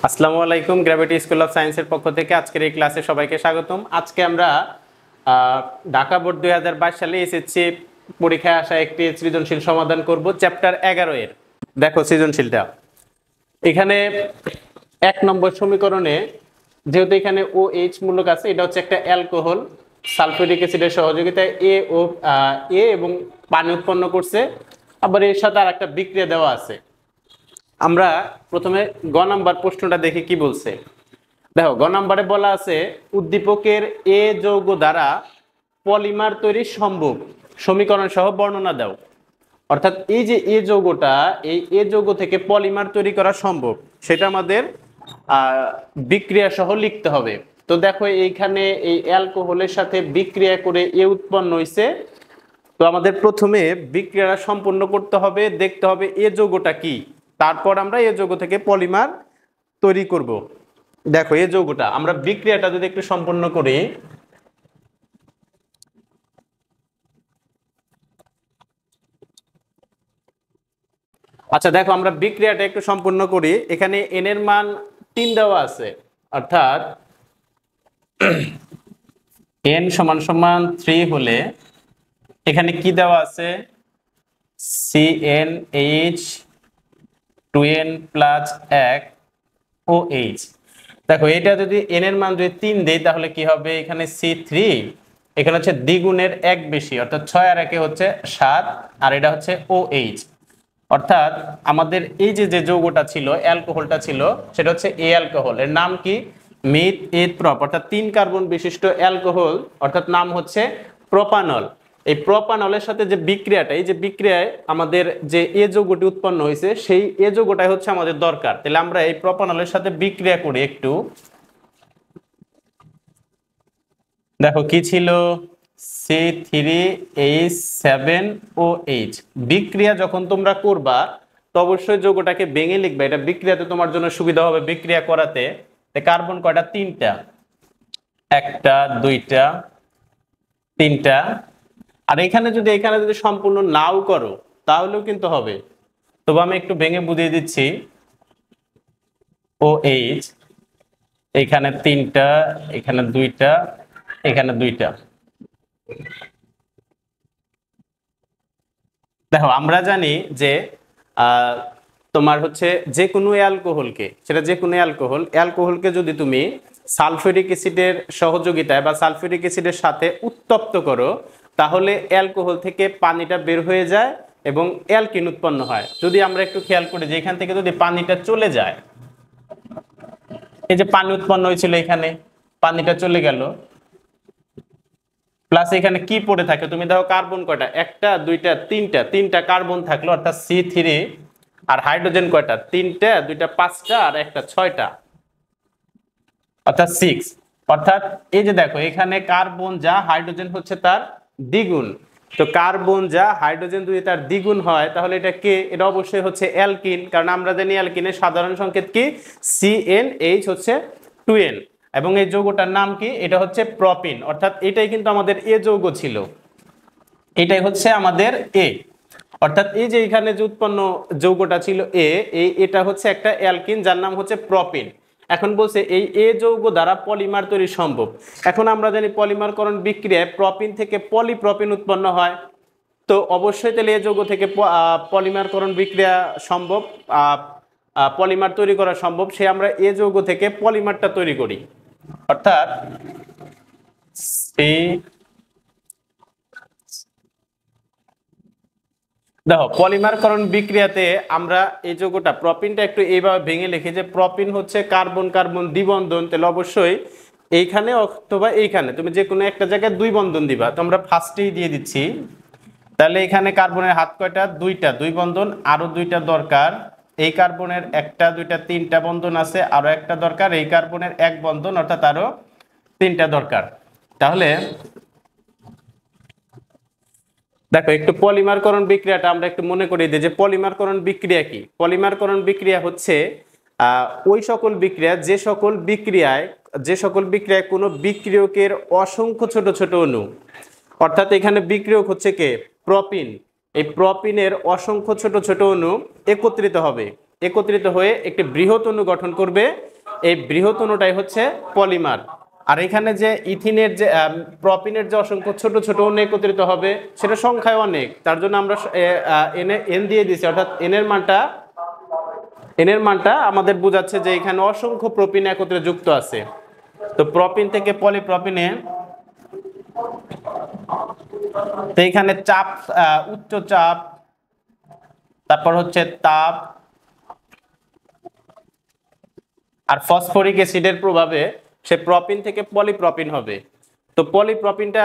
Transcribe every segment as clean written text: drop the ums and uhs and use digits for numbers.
আসসালামু আলাইকুম, gravity school of সায়েন্সের পক্ষ থেকে আজকের এই ক্লাসে সবাইকে স্বাগতম। আজকে আমরা ঢাকা বোর্ড 2022 সালে এসএসসি পরীক্ষায় আসা একটি সৃজনশীল সমাধান করব চ্যাপ্টার 11 এর। দেখো সৃজনশীলটা এখানে 1 নম্বর সমীকরণে যেহেতু এখানে OH মূলক আছে, এটা হচ্ছে একটা অ্যালকোহল সালফিউরিক অ্যাসিডের সহযোগিতায় এ এবং পানি উৎপন্ন করছে, আবার এর সাথে আর একটা বিক্রিয়া দেওয়া আছে। আমরা প্রথমে গ নাম্বার প্রশ্নটা দেখি কি বলছে। দেখো গ নাম্বারে বলা আছে উদ্দীপকের এ যৌগ দ্বারা পলিমার তৈরি সম্ভব, সমীকরণ সহ বর্ণনা দাও। অর্থাৎ এই যে এ যৌগটা, এই এ যৌগ থেকে পলিমার তৈরি করা সম্ভব, সেটা আমাদের বিক্রিয়া সহ লিখতে হবে। তো দেখো এইখানে এই অ্যালকোহলের সাথে বিক্রিয়া করে এ উৎপন্ন হয়েছে। তো আমাদের প্রথমে বিক্রিয়াটা সম্পন্ন করতে হবে, দেখতে হবে এ যৌগটা কি, তারপর আমরা এ যৌগ থেকে পলিমার তৈরি করব। দেখো এই যৌগটা আমরা বিক্রিয়াটা যদি একটু সম্পন্ন করি, আচ্ছা দেখো আমরা বিক্রিয়াটা একটু সম্পন্ন করি। এখানে n এর মান 3 দেওয়া আছে, অর্থাৎ n সমান সমান 3 হলে এখানে কি দেওয়া আছে, CnH 2n প্লাস 1 OH। দেখো এটা যদি n এর মান যদি 3 দেই তাহলে কি হবে, এখানে C3, এখানে হচ্ছে দ্বিগুণের 1 বেশি, অর্থাৎ 6 আর 1 হচ্ছে 7, আর এটা হচ্ছে OH। অর্থাৎ আমাদের এই যে যে যৌগটা ছিল, অ্যালকোহলটা ছিল, সেটা হচ্ছে এ অ্যালকোহল। এর নাম কি, মিথ এথ প্রপ, অর্থাৎ 3 কার্বন বিশিষ্ট অ্যালকোহল, অর্থাৎ নাম হচ্ছে প্রোপানল। এই প্রোপানলের সাথে যে বিক্রিয়াটা, এই যে বিক্রিয়ায় আমাদের যে এ যৌগটি উৎপন্ন হয়েছে, সেই এ যৌগটাই হচ্ছে আমাদের দরকার। তাহলে আমরা এই প্রোপানলের সাথে বিক্রিয়া করি একটু। দেখো কি ছিল, C3H7OH। বিক্রিয়া যখন তোমরা করবা তো অবশ্যই যৌগটাকে ভেঙে লিখবে, এটা বিক্রিয়াতে তোমার জন্য সুবিধা হবে বিক্রিয়া করাতে। কার্বন কয়টা, 3টা, 1টা 2টা 3টা। আর এখানে যদি সম্পূর্ণ নাও করো তাহলেও কিন্তু হবে। তবে আমি একটু ভেঙে বুঝিয়ে দিচ্ছি। OH এখানে 3টা, এখানে 2টা, এখানে 2টা। দেখো আমরা জানি যে তোমার হচ্ছে যে কোনো অ্যালকোহলকে যদি তুমি সালফিউরিক অ্যাসিডের সহযোগিতায় বা সালফিউরিক অ্যাসিডের সাথে উত্তপ্ত করো, তাহলে অ্যালকোহল থেকে পানিটা বের হয়ে যায় এবং অ্যালকিন উৎপন্ন হয়। যদি আমরা একটু খেয়াল করি যে এখান থেকে যদি পানিটা চলে যায়, এই যে পানি উৎপন্ন হয়েছিল, এখানে পানিটা চলে গেল, প্লাস এখানে কি পড়ে থাকে, তুমি দেখো কার্বন কয়টা, 1টা 2টা 3টা কার্বন থাকলো, অর্থাৎ C3। আর হাইড্রোজেন কয়টা, 3টা 2টা 5টা আর 1টা 6টা, অর্থাৎ 6। অর্থাৎ এই যে দেখো এখানে কার্বন যা, হাইড্রোজেন হচ্ছে তার দ্বিগুণ। তো কার্বন যা, হাইড্রোজেন যদি তার দ্বিগুণ হয় তাহলে এটা কে, এটা অবশ্যই হচ্ছে অ্যালকিন, কারণ আমরা জানি অ্যালকিনের সাধারণ সংকেত কি, CnH হচ্ছে 2n। এবং এই যৌগটার নাম কি, এটা হচ্ছে প্রপিন। অর্থাৎ এটাই কিন্তু আমাদের এ যৌগ ছিল, এটাই হচ্ছে আমাদের এ। অর্থাৎ এই যে এখানে যে উৎপন্ন যৌগটা ছিল এটা হচ্ছে একটা অ্যালকিন যার নাম হচ্ছে প্রপিন। এখন বলছে এই এ যৌগ দ্বারা পলিমার তৈরি সম্ভব। এখন আমরা জানি পলিমারকরণ বিক্রিয়ায় প্রপিন থেকে পলিপ্রপিন উৎপন্ন হয়। তো অবশ্যই তাহলে এ যৌগ থেকে পলিমারকরণ বিক্রিয়া সম্ভব, পলিমার তৈরি করা সম্ভব। সে আমরা এ যৌগ থেকে পলিমারটা তৈরি করি, অর্থাৎ দেখো পলিমারকরণ বিক্রিয়াতে আমরা এই যৌগটা প্রপিনটা একটু এইভাবে ভেঙে লিখি যে প্রপিন হচ্ছে কার্বন কার্বন দ্বিবন্ধন। তাহলে অবশ্যই এইখানে অথবা এইখানে তুমি যে কোনো একটা জায়গায় 2 বন্ধন দিবা, তো আমরা ফার্স্টেই দিয়ে দিচ্ছি। তাহলে এখানে কার্বনের হাত কয়টা, 2টা, 2 বন্ধন, আরো 2টা দরকার। এই কার্বনের 1টা 2টা 3টা বন্ধন আছে, আরো একটা দরকার। এই কার্বনের 1 বন্ধন, অর্থাৎ আরো 3টা দরকার। তাহলে দেখো একটু পলিমারকরণ বিক্রিয়াটা আমরা একটু মনে করিয়ে দিই যে পলিমারকরণ বিক্রিয়া কি। পলিমারকরণ বিক্রিয়া হচ্ছে ওই সকল বিক্রিয়া যে সকল বিক্রিয়ায় কোনো বিক্রিয়কের অসংখ্য ছোট ছোট অণু, অর্থাৎ এখানে বিক্রিয়ক হচ্ছে কে, প্রপিন। এই প্রপিনের অসংখ্য ছোট ছোট অণু একত্রিত হবে। একত্রিত হয়ে একটি বৃহৎ অণু গঠন করবে। এই বৃহৎ অণুটাই হচ্ছে পলিমার। আর এখানে যে ইথিনের যে প্রপিনের যে অসংখ্য ছোট ছোট অণু একত্রিত হবে সেটা সংখ্যায় অনেক, তার জন্য আমরা এন দিয়ে দিয়েছি, অর্থাৎ এনের মানটা আমাদের বোঝাচ্ছে যে এখানে অসংখ্য প্রোপিন একত্রে যুক্ত আছে। তো প্রোপিন থেকে পলিপ্রোপিনে, তো এখানে চাপ, উচ্চ চাপ, তারপর হচ্ছে তাপ আর ফসফরিক অ্যাসিডের প্রভাবে সে প্রোপিন থেকে পলিপ্রোপিন হবে। তো পলিপ্রোপিনটা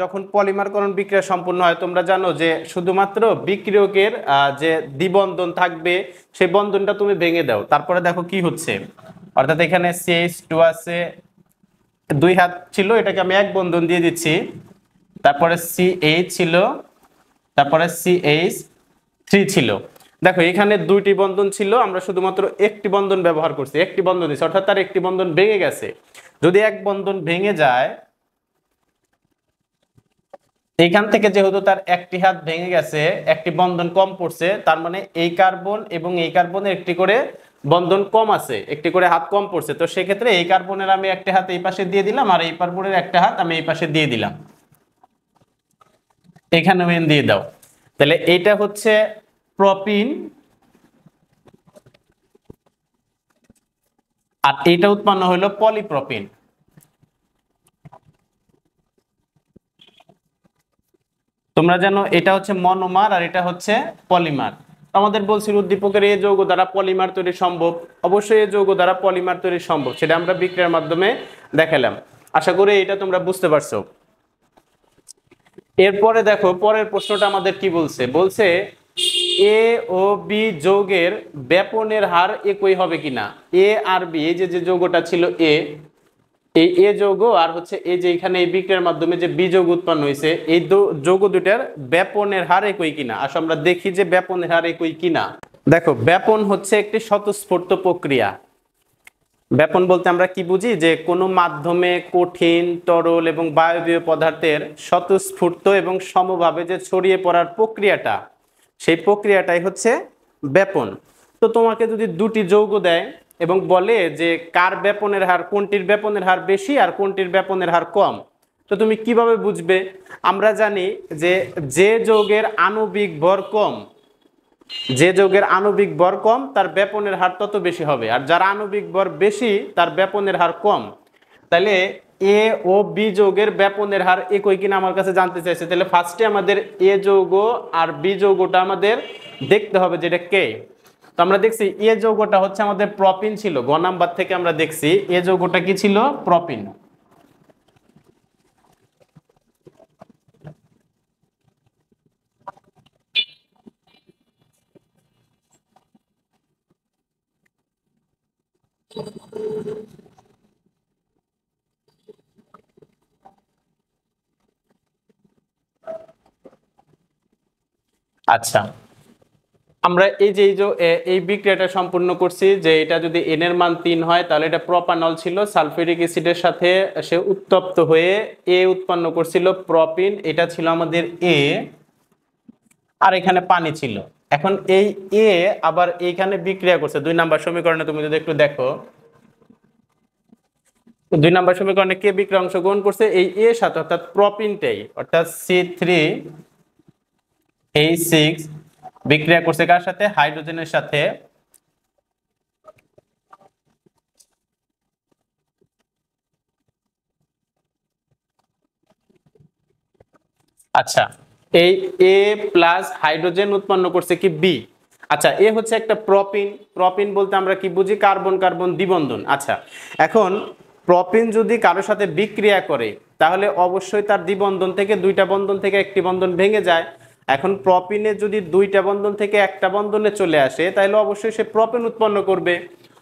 যখন পলিমারকরণ বিক্রিয়া সম্পূর্ণ হয়, তোমরা জানো যে শুধুমাত্র বিক্রিয়কের যে দ্বিবন্ধন থাকবে সেই বন্ধনটা তুমি ভেঙে দাও, তারপরে দেখো কি হচ্ছে। অর্থাৎ এখানে CH2 আছে, 2 হাত ছিল, এটাকে আমি এক বন্ধন দিয়ে দিচ্ছি, তারপরে CH ছিল, তারপরে CH3 ছিল। দেখো এখানে দুইটি বন্ধন ছিল, আমরা শুধুমাত্র একটি বন্ধন ব্যবহার করছি, একটি বন্ধন দিচ্ছি, অর্থাৎ তার একটি বন্ধন ভেঙে গেছে। যদি এক বন্ধন ভেঙে যায়, এইখান থেকে যেহেতু তার একটি হাত ভেঙে গেছে, একটি বন্ধন কম পড়ছে, তার মানে এই কার্বন এবং এই কার্বনের একটি করে বন্ধন কম আছে, একটি করে হাত কম পড়ছে। তো সেক্ষেত্রে এই কার্বনের আমি একটা হাত এই পাশে দিয়ে দিলাম, আর এই কার্বনের একটা হাত আমি এই পাশে দিয়ে দিলাম, এখানে এন দিয়ে দাও। তাহলে এইটা হচ্ছে প্রোপিন, আর এইটা উৎপন্ন হলো পলিপ্রোপিন। তোমরা জানো এটা হচ্ছে মনোমার আর এটা হচ্ছে পলিমার। আমাদের বলছিল উদ্দীপকের এই যৌগ দ্বারা পলিমার তৈরি সম্ভব, অবশ্যই এই যৌগ দ্বারা পলিমার তৈরি সম্ভব, সেটা আমরা বিক্রিয়ার মাধ্যমে দেখালাম। আশা করি এটা তোমরা বুঝতে পারছো। এরপরে দেখো পরের প্রশ্নটা আমাদের কি বলছে, বলছে এ ও বি যৌগের ব্যাপনের হার একই হবে কিনা। এ আর বি, এই যে যৌগটা ছিল এই এ যৌগ আর হচ্ছে এই যে এখানে এই বিক্রিয়ার মাধ্যমে যে বি যৌগ উৎপন্ন হয়েছে, এই যৌগ দুটার ব্যাপনের হার একই কিনা। আসলে আমরা দেখি যে ব্যাপনের হার একই কিনা। দেখো ব্যাপন হচ্ছে একটি স্বতঃস্ফূর্ত প্রক্রিয়া। ব্যাপন বলতে আমরা কি বুঝি, যে কোনো মাধ্যমে কঠিন, তরল এবং বায়বীয় পদার্থের স্বতঃস্ফূর্ত এবং সমভাবে যে ছড়িয়ে পড়ার প্রক্রিয়াটা, সেই প্রক্রিয়াটাই হচ্ছে ব্যাপন। তো তোমাকে যদি দুটি যৌগ দেয় এবং বলে যে কার ব্যাপনের হার, কোনটির ব্যাপনের হার বেশি আর কোনটির ব্যাপনের হার কম, তো তুমি কিভাবে বুঝবে? আমরা জানি যে যৌগের আণবিক ভর কম, যে যৌগের আণবিক ভর কম তার ব্যাপনের হার তত বেশি হবে, আর যার আণবিক ভর বেশি তার ব্যাপনের হার কম। তাহলে এ ও বি যৌগের ব্যাপনের হার একই কিনা আমার কাছে জানতে চাইছে। তাহলে ফার্স্টে আমাদের এ যৌগ আর বি যৌগটা আমাদের দেখতে হবে যেটা কে। তো আমরা দেখছি এ যৌগটা হচ্ছে আমাদের প্রোপিন ছিল, গ নাম্বার থেকে আমরা দেখছি এ যৌগটা কি ছিল, প্রোপিন। আচ্ছা, আমরা এই যে এই বিক্রিয়াটা সম্পূর্ণ করছি, যে এটা যদি এন এর মান 3 হয় তাহলে এটা প্রোপানল ছিল, সালফিউরিক অ্যাসিডের সাথে সে উত্তপ্ত হয়ে এ উৎপন্ন করছিল প্রোপিন, এটা ছিল আমাদের এ, আর এখানে পানি ছিল। এখন এই এ আবার এইখানে বিক্রিয়া করছে 2 নাম্বার সমীকরণে, তুমি যদি একটু দেখো 2 নাম্বার সমীকরণে কে বিক্রিয়া অংশগ্রহণ করছে, এই এ সাথে, অর্থাৎ প্রোপিনটাই, অর্থাৎ C3H6 বিক্রিয়া করছে কার সাথে, হাইড্রোজেনের সাথে। আচ্ছা, এই এ প্লাস হাইড্রোজেন উৎপন্ন করছে কি বি। আচ্ছা, এ হচ্ছে একটা প্রোপিন, প্রোপিন বলতে আমরা কি বুঝি, কার্বন কার্বন দ্বিবন্ধন। আচ্ছা, এখন প্রোপিন যদি কারোর সাথে বিক্রিয়া করে তাহলে অবশ্যই তার দ্বিবন্ধন থেকে 2টা বন্ধন থেকে একটি বন্ধন ভেঙে যায়। এখন প্রোপিনে যদি 2টা বন্ধন থেকে একটা বন্ধনে চলে আসে তাহলে অবশ্যই সে প্রোপিন উৎপন্ন করবে,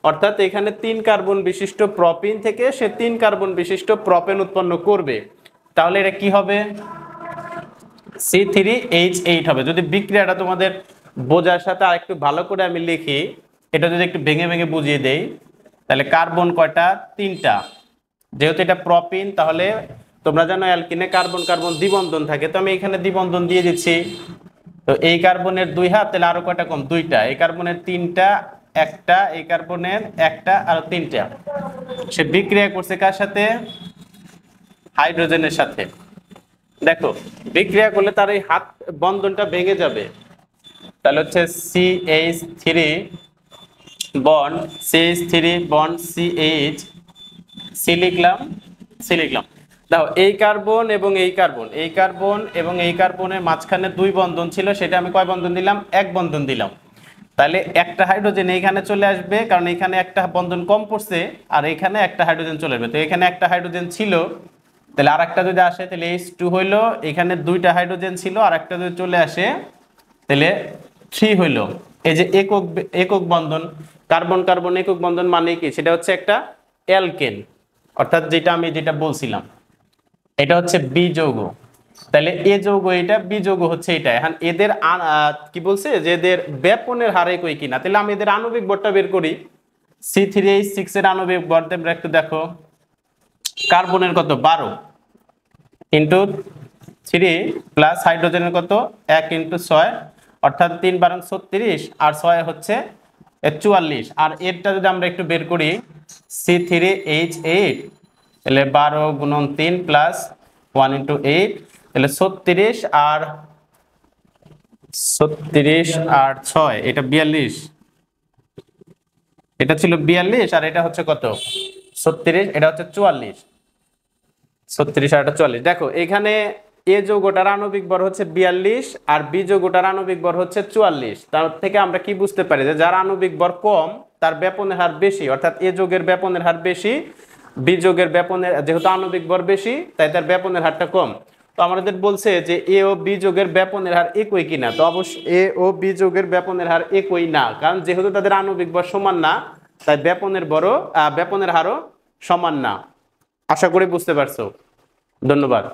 অর্থাৎ এখানে 3 কার্বন বিশিষ্ট প্রোপিন থেকে সে 3 কার্বন বিশিষ্ট প্রোপেন উৎপন্ন করবে। তাহলে এটা কি হবে, C3H8 হবে। যদি বিক্রিয়াটা তোমাদের বোঝার সাথে আরেকটু ভালো করে আমি লিখি, এটা যদি একটু ভেঙে ভেঙে বুঝিয়ে দেই, তাহলে কার্বন কয়টা, 3টা। যেহেতু এটা প্রোপিন, তাহলে তোমরা জানো অ্যালকিনে কার্বন কার্বন দ্বিবন্ধন থাকে, তো আমি এখানে দ্বিবন্ধন দিয়ে দিচ্ছি। তো এই কার্বনের 2 হাত, তাহলে আরো কয়টা কম, 2টা। এই কার্বনের 3টা, একটা, এই কার্বনের একটা আর তিনটা। সে বিক্রিয়া করছে কার সাথে? হাইড্রোজেনের সাথে। দেখো বিক্রিয়া করলে তার এই হাত বন্ধনটা ভেঙে যাবে, তাহলে হচ্ছে CH3 bond CH3 bond CH, C লিখলাম, সি লিখলাম। দেখো এই কার্বন এবং এই কার্বন, এই কার্বন এবং এই কার্বনের মাঝখানে দুই বন্ধন ছিল, সেটা আমি কয় বন্ধন দিলাম? এক বন্ধন দিলাম। তাহলে একটা হাইড্রোজেন এইখানে চলে আসবে, কারণ এখানে একটা বন্ধন কম পড়ছে, আর এখানে একটা হাইড্রোজেন চলে আসবে। তো এখানে একটা হাইড্রোজেন ছিল, তাহলে আর একটা যদি আসে তাহলে H2 হইলো, এখানে দুইটা হাইড্রোজেন ছিল, আর একটা যদি চলে আসে তাহলে 3 হইলো। এই যে একক একক বন্ধন, কার্বন কার্বন একক বন্ধন মানে কি? সেটা হচ্ছে একটা অ্যালকেন, অর্থাৎ যেটা বলছিলাম এটা হচ্ছে বি যৌগ। তাহলে এ যৌগ এটা, বি যৌগ হচ্ছে এটা। এখন এদের কি বলছে যে এদের ব্যাপনের হার একই কিনা, তাহলে আমি এদের আণবিক ভরটা বের করি। C3H6 এর আণবিক ভর তোমরা একটু দেখো, কার্বনের কত? 12 ইন্টু 3 প্লাস হাইড্রোজেনের কত? 1 ইন্টু 6, অর্থাৎ 3 12 36 আর 6 হচ্ছে 44। আর এরটা যদি আমরা একটু বের করি, C3H8, তাহলে 12 গুণন 3 প্লাস 1 ইন্টু 8, তাহলে 36 আর 6, এটা 42। এটা ছিল 42 আর এটা হচ্ছে কত? 36, এটা হচ্ছে 44। 36 আর এটা 44। দেখো এখানে এ যৌগটার আণবিক ভর হচ্ছে 42 আর বি যৌগটার আণবিক ভর হচ্ছে 44। তার থেকে আমরা কি বুঝতে পারি যে যার আণবিক ভর কম তার ব্যাপনের হার বেশি, অর্থাৎ এ যৌগের ব্যাপনের হার বেশি, বি যৌগের ব্যাপনের, যেহেতু আণবিক ভর বেশি তাই তার ব্যাপনের হারটা কম। তো আমাদের বলছে যে এ ও বি যৌগের ব্যাপনের হার একই কিনা, তো অবশ্যই এ ও বি যৌগের ব্যাপনের হার একই না, কারণ যেহেতু তাদের আণবিক ভর সমান না তাই ব্যাপনের হারও সমান না। আশা করি বুঝতে পারছো। ধন্যবাদ।